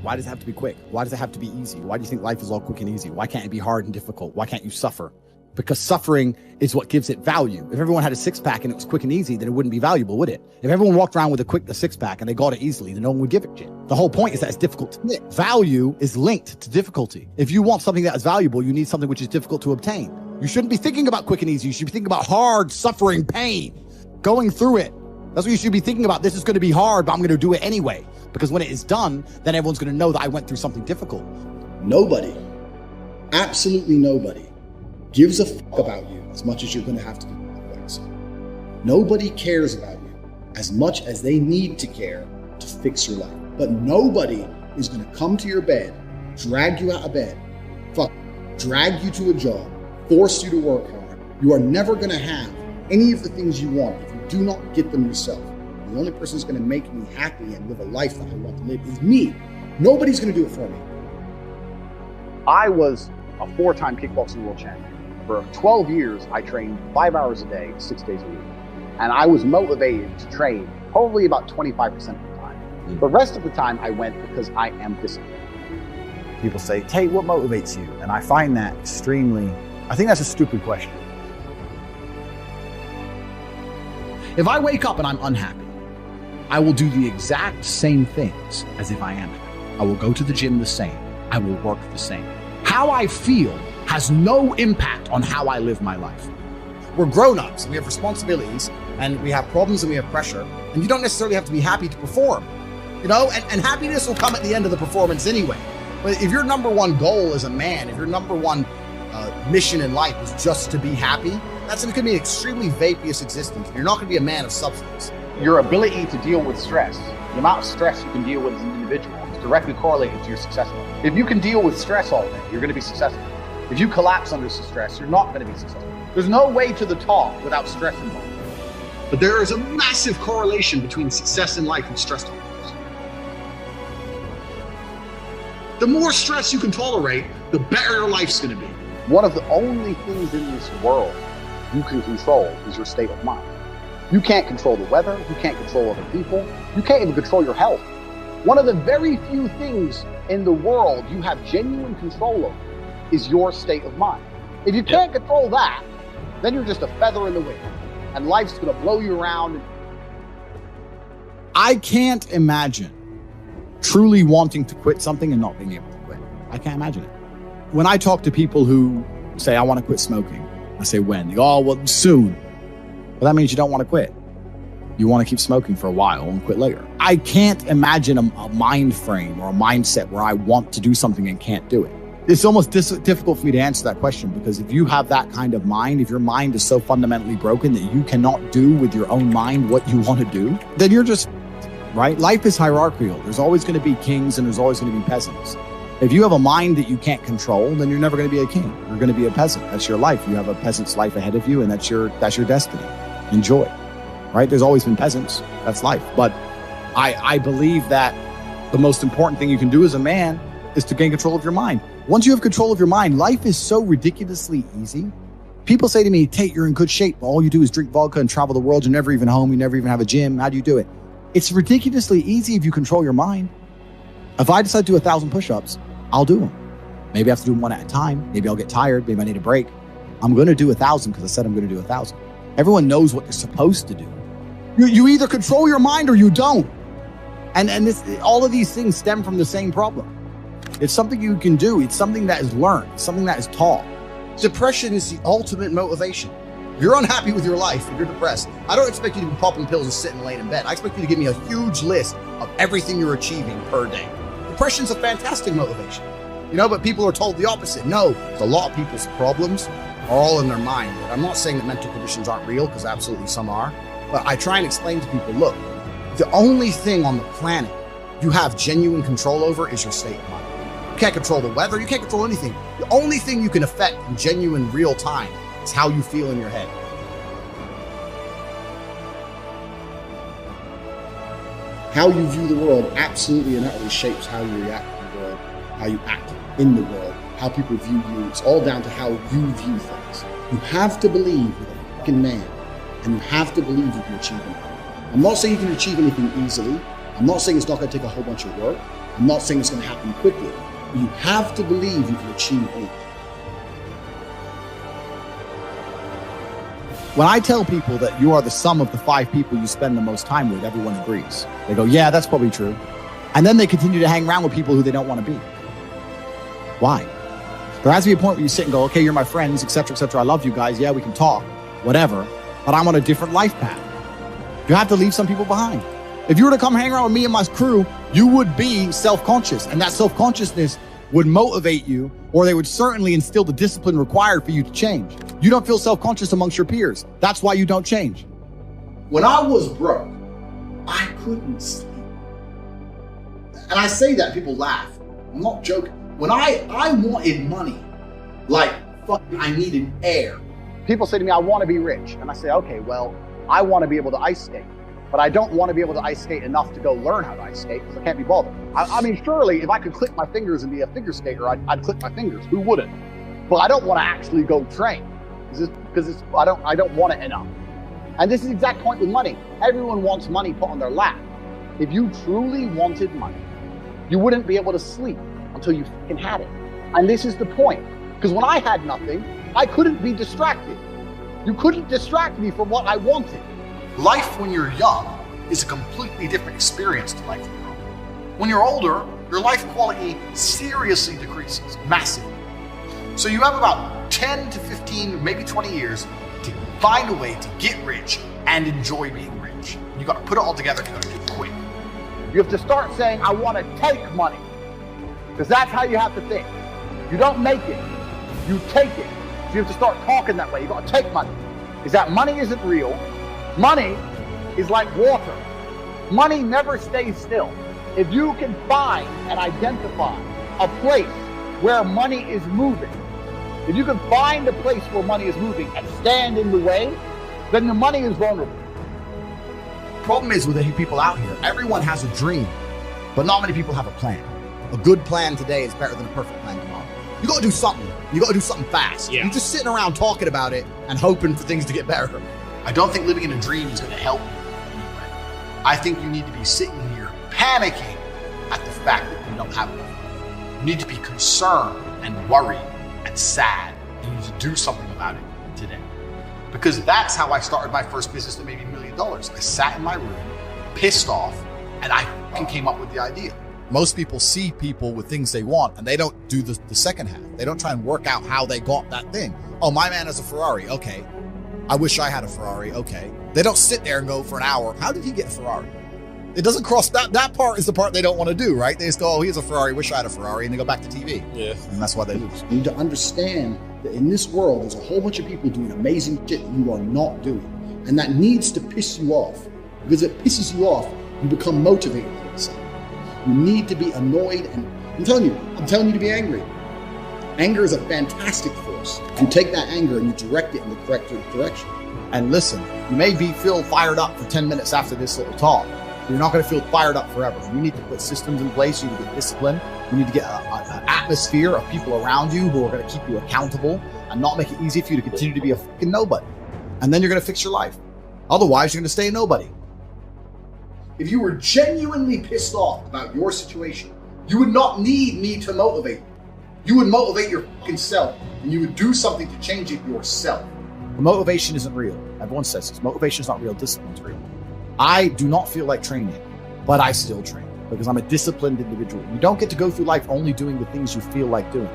Why does it have to be quick? Why does it have to be easy? Why do you think life is all quick and easy? Why can't it be hard and difficult? Why can't you suffer? Because suffering is what gives it value. If everyone had a six-pack and it was quick and easy, then it wouldn't be valuable, would it? If everyone walked around with a six-pack and they got it easily, then no one would give a shit. The whole point is that it's difficult to get. Value is linked to difficulty. If you want something that is valuable, you need something which is difficult to obtain. You shouldn't be thinking about quick and easy. You should be thinking about hard, suffering, pain, going through it. That's what you should be thinking about. This is going to be hard, but I'm going to do it anyway. Because when it is done, then everyone's going to know that I went through something difficult. Nobody, absolutely nobody, gives a fuck about you as much as you're going to have to do otherwise. Nobody cares about you as much as they need to care to fix your life. But nobody is going to come to your bed, drag you out of bed, drag you to a job, force you to work hard. You are never going to have any of the things you want if you do not get them yourself. The only person who's going to make me happy and live a life that I want to live is me. Nobody's going to do it for me. I was a 4-time kickboxing world champion. For 12 years, I trained 5 hours a day, 6 days a week. And I was motivated to train probably about 25% of the time. The rest of the time I went because I am disciplined. People say, Tate, what motivates you? And I find that I think that's a stupid question. If I wake up and I'm unhappy, I will do the exact same things as if I am happy. I will go to the gym the same. I will work the same. How I feel has no impact on how I live my life. We're grown-ups, we have responsibilities, and we have problems and we have pressure, and you don't necessarily have to be happy to perform, and happiness will come at the end of the performance anyway. But if your number one goal as a man, if your number one mission in life is just to be happy, that's going to be an extremely vaporous existence. You're not going to be a man of substance. Your ability to deal with stress, the amount of stress you can deal with as an individual, is directly correlated to your success rate. If you can deal with stress all day, you're going to be successful. If you collapse under stress, you're not going to be successful. There's no way to the top without stress involved. But there is a massive correlation between success in life and stress tolerance. The more stress you can tolerate, the better your life's going to be. One of the only things in this world you can control is your state of mind. You can't control the weather, you can't control other people, you can't even control your health. One of the very few things in the world you have genuine control over is your state of mind. If you can't control that, then you're just a feather in the wind, and life's gonna blow you around. I can't imagine truly wanting to quit something and not being able to quit. I can't imagine it. When I talk to people who say, I want to quit smoking, I say, when? They go, oh, well, soon. Well, that means you don't want to quit. You want to keep smoking for a while and quit later. I can't imagine a mind frame or a mindset where I want to do something and can't do it. It's almost difficult for me to answer that question, because if you have that kind of mind, if your mind is so fundamentally broken that you cannot do with your own mind what you want to do, then you're just, right? Life is hierarchical. There's always going to be kings and there's always going to be peasants. If you have a mind that you can't control, then you're never going to be a king. You're going to be a peasant. That's your life. You have a peasant's life ahead of you, and that's your destiny. Enjoy, right? There's always been peasants. That's life. But I believe that the most important thing you can do as a man is to gain control of your mind. Once you have control of your mind, life is so ridiculously easy. People say to me, Tate, you're in good shape. All you do is drink vodka and travel the world. You're never even home. You never even have a gym. How do you do it? It's ridiculously easy if you control your mind. If I decide to do 1,000 push-ups, I'll do them. Maybe I have to do them one at a time. Maybe I'll get tired. Maybe I need a break. I'm going to do 1,000 because I said I'm going to do 1,000. Everyone knows what they're supposed to do. You either control your mind or you don't. And all of these things stem from the same problem. It's something you can do. It's something that is learned, something that is taught. Depression is the ultimate motivation. If you're unhappy with your life, if you're depressed, I don't expect you to be popping pills and sitting laying in bed. I expect you to give me a huge list of everything you're achieving per day. Depression's a fantastic motivation, but people are told the opposite. No, a lot of people's problems are all in their mind. I'm not saying that mental conditions aren't real, because absolutely some are, but I try and explain to people, look, the only thing on the planet you have genuine control over is your state of mind. You can't control the weather, you can't control anything. The only thing you can affect in genuine real time is how you feel in your head. How you view the world absolutely and utterly shapes how you react to the world, how you act in the world, how people view you. It's all down to how you view things. You have to believe you're a fucking man, and you have to believe you can achieve anything. I'm not saying you can achieve anything easily. I'm not saying it's not going to take a whole bunch of work, I'm not saying it's going to happen quickly. You have to believe you can achieve anything. When I tell people that you are the sum of the 5 people you spend the most time with, everyone agrees. They go, yeah, that's probably true. And then they continue to hang around with people who they don't want to be. Why? There has to be a point where you sit and go, okay, you're my friends, etc., etc. I love you guys. Yeah, we can talk, whatever. But I'm on a different life path. You have to leave some people behind. If you were to come hang around with me and my crew, you would be self-conscious. And that self-consciousness would motivate you, or they would certainly instill the discipline required for you to change. You don't feel self-conscious amongst your peers. That's why you don't change. When I was broke, I couldn't sleep. And I say that, people laugh. I'm not joking. When I wanted money, like fucking I needed air. People say to me, I want to be rich. And I say, okay, well, I want to be able to ice skate. But I don't want to be able to ice skate enough to go learn how to ice skate because I can't be bothered. I mean, surely if I could click my fingers and be a figure skater, I'd click my fingers. Who wouldn't? But I don't want to actually go train because I don't want it enough. And this is the exact point with money. Everyone wants money put on their lap. If you truly wanted money, you wouldn't be able to sleep until you fucking had it. And this is the point. Because when I had nothing, I couldn't be distracted. You couldn't distract me from what I wanted. Life when you're young is a completely different experience to life when you're older. When you're older, your life quality seriously decreases, massively. So you have about 10 to 15, maybe 20 years to find a way to get rich and enjoy being rich. You got to put it all together, you got to do it quick. You have to start saying, I want to take money. Because that's how you have to think. You don't make it, you take it. So you have to start talking that way. You got to take money. Is that money isn't real. Money is like water. Money never stays still. If you can find and identify a place where money is moving, if you can find a place where money is moving and stand in the way, then the money is vulnerable. Problem is with the people out here, everyone has a dream, but not many people have a plan. A good plan today is better than a perfect plan tomorrow. You got to do something. You got to do something fast. Yeah. You're just sitting around talking about it and hoping for things to get better. I don't think living in a dream is going to help you anyway. I think you need to be sitting here panicking at the fact that you don't have enough. You need to be concerned and worried and sad. You need to do something about it today. Because that's how I started my first business that made me $1 million. I sat in my room, pissed off, and I came up with the idea. Most people see people with things they want and they don't do the second half. They don't try and work out how they got that thing. Oh, my man has a Ferrari. Okay. I wish I had a Ferrari. Okay. They don't sit there and go for an hour. How did he get a Ferrari? It doesn't cross that part is the part they don't want to do, right? They just go, oh, he has a Ferrari. Wish I had a Ferrari. And they go back to TV. Yeah. And that's why they lose. You need to understand that in this world, there's a whole bunch of people doing amazing shit that you are not doing. And that needs to piss you off. Because if it pisses you off, you become motivated all of a sudden. You need to be annoyed, and I'm telling you to be angry. Anger is a fantastic force. You take that anger and you direct it in the correct direction. And listen, you may feel fired up for 10 minutes after this little talk. But you're not going to feel fired up forever. You need to put systems in place. You need to get discipline. You need to get an atmosphere of people around you who are going to keep you accountable and not make it easy for you to continue to be a fucking nobody. And then you're going to fix your life. Otherwise, you're going to stay a nobody. If you were genuinely pissed off about your situation, you would not need me to motivate you. You would motivate your fucking self, and you would do something to change it yourself. Motivation isn't real. Everyone says this. Motivation is not real. Discipline is real. I do not feel like training, but I still train because I'm a disciplined individual. You don't get to go through life only doing the things you feel like doing.